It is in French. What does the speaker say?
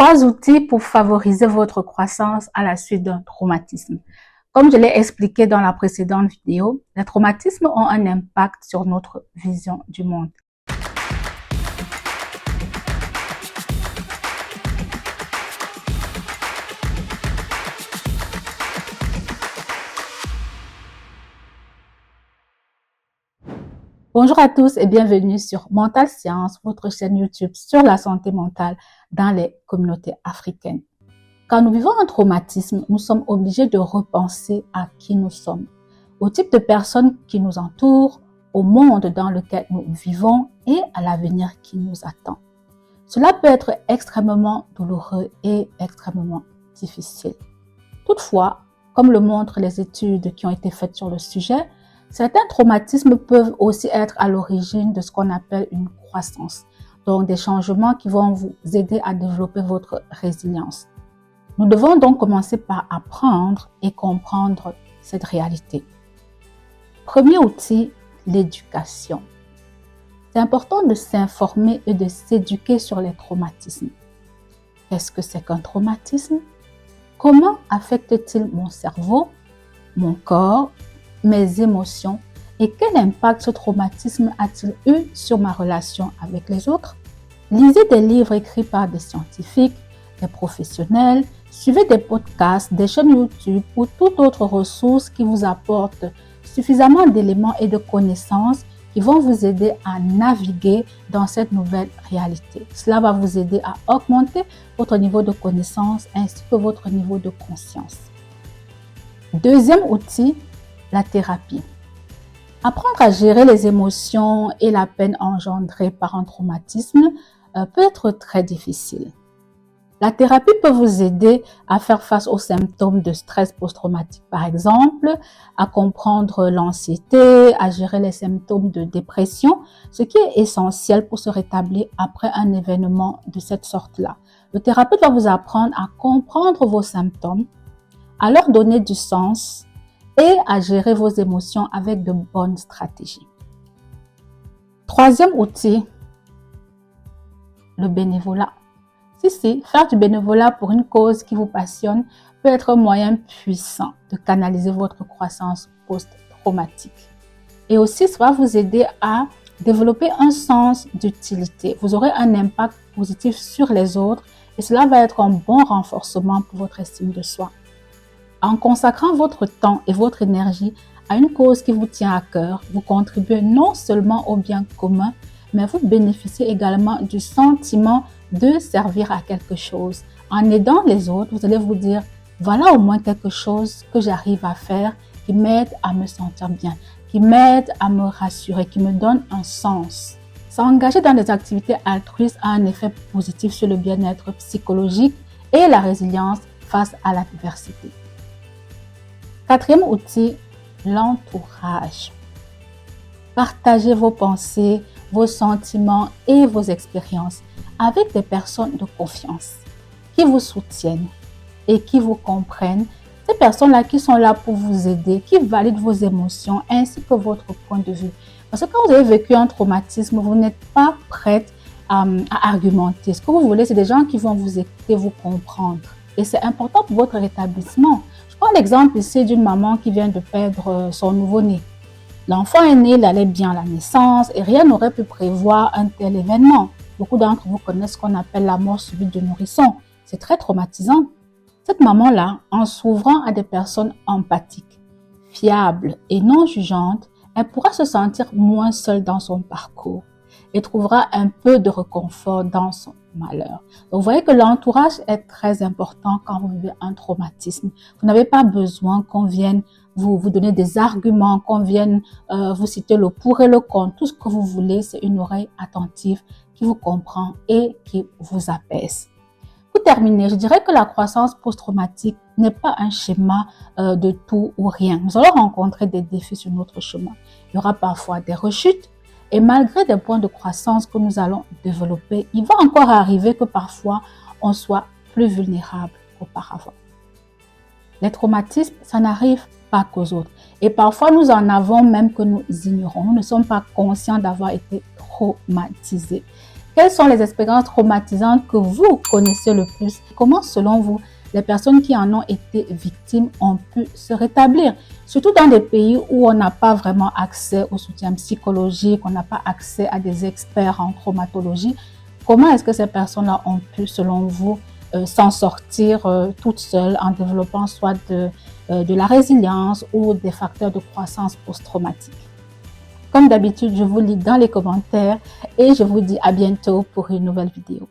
3 outils pour favoriser votre croissance à la suite d'un traumatisme. Comme je l'ai expliqué dans la précédente vidéo, les traumatismes ont un impact sur notre vision du monde. Bonjour à tous et bienvenue sur Mental Science, votre chaîne YouTube sur la santé mentale dans les communautés africaines. Quand nous vivons un traumatisme, nous sommes obligés de repenser à qui nous sommes, au type de personnes qui nous entourent, au monde dans lequel nous vivons et à l'avenir qui nous attend. Cela peut être extrêmement douloureux et extrêmement difficile. Toutefois, comme le montrent les études qui ont été faites sur le sujet, certains traumatismes peuvent aussi être à l'origine de ce qu'on appelle une croissance, donc des changements qui vont vous aider à développer votre résilience. Nous devons donc commencer par apprendre et comprendre cette réalité. Premier outil, l'éducation. C'est important de s'informer et de s'éduquer sur les traumatismes. Qu'est-ce que c'est qu'un traumatisme? Comment affecte-t-il mon cerveau, mon corps, mes émotions et quel impact ce traumatisme a-t-il eu sur ma relation avec les autres? Lisez des livres écrits par des scientifiques, des professionnels, suivez des podcasts, des chaînes YouTube ou toute autre ressource qui vous apporte suffisamment d'éléments et de connaissances qui vont vous aider à naviguer dans cette nouvelle réalité. Cela va vous aider à augmenter votre niveau de connaissance ainsi que votre niveau de conscience. Deuxième outil, la thérapie. Apprendre à gérer les émotions et la peine engendrée par un traumatisme peut être très difficile. La thérapie peut vous aider à faire face aux symptômes de stress post-traumatique, par exemple, à comprendre l'anxiété, à gérer les symptômes de dépression, ce qui est essentiel pour se rétablir après un événement de cette sorte-là. Le thérapeute va vous apprendre à comprendre vos symptômes, à leur donner du sens et à gérer vos émotions avec de bonnes stratégies. Troisième outil, le bénévolat. Faire du bénévolat pour une cause qui vous passionne peut être un moyen puissant de canaliser votre croissance post-traumatique. Et aussi, ça va vous aider à développer un sens d'utilité. Vous aurez un impact positif sur les autres et cela va être un bon renforcement pour votre estime de soi. En consacrant votre temps et votre énergie à une cause qui vous tient à cœur, vous contribuez non seulement au bien commun, mais vous bénéficiez également du sentiment de servir à quelque chose. En aidant les autres, vous allez vous dire, voilà au moins quelque chose que j'arrive à faire qui m'aide à me sentir bien, qui m'aide à me rassurer, qui me donne un sens. S'engager dans des activités altruistes a un effet positif sur le bien-être psychologique et la résilience face à l'adversité. Quatrième outil, l'entourage. Partagez vos pensées, vos sentiments et vos expériences avec des personnes de confiance qui vous soutiennent et qui vous comprennent. Ces personnes-là qui sont là pour vous aider, qui valident vos émotions ainsi que votre point de vue. Parce que quand vous avez vécu un traumatisme, vous n'êtes pas prête à argumenter. Ce que vous voulez, c'est des gens qui vont vous écouter, vous comprendre. Et c'est important pour votre rétablissement. Je prends l'exemple ici d'une maman qui vient de perdre son nouveau-né. L'enfant est né, il allait bien à la naissance et rien n'aurait pu prévoir un tel événement. Beaucoup d'entre vous connaissent ce qu'on appelle la mort subite du nourrisson. C'est très traumatisant. Cette maman-là, en s'ouvrant à des personnes empathiques, fiables et non jugeantes, elle pourra se sentir moins seule dans son parcours et trouvera un peu de réconfort dans son malheur. Donc, vous voyez que l'entourage est très important quand vous vivez un traumatisme. Vous n'avez pas besoin qu'on vienne vous donner des arguments, qu'on vienne vous citer le pour et le contre. Tout ce que vous voulez, c'est une oreille attentive qui vous comprend et qui vous apaise. Pour terminer, je dirais que la croissance post-traumatique n'est pas un schéma de tout ou rien. Nous allons rencontrer des défis sur notre chemin. Il y aura parfois des rechutes et malgré des points de croissance que nous allons développer, il va encore arriver que parfois on soit plus vulnérable qu'auparavant. Les traumatismes, ça n'arrive pas qu'aux autres. Et parfois, nous en avons même que nous ignorons. Nous ne sommes pas conscients d'avoir été traumatisés. Quelles sont les expériences traumatisantes que vous connaissez le plus? Comment, selon vous, les personnes qui en ont été victimes ont pu se rétablir? Surtout dans des pays où on n'a pas vraiment accès au soutien psychologique, on n'a pas accès à des experts en traumatologie. Comment est-ce que ces personnes-là ont pu, selon vous, s'en sortir toutes seules en développant soit de la résilience ou des facteurs de croissance post-traumatique? Comme d'habitude, je vous lis dans les commentaires et je vous dis à bientôt pour une nouvelle vidéo.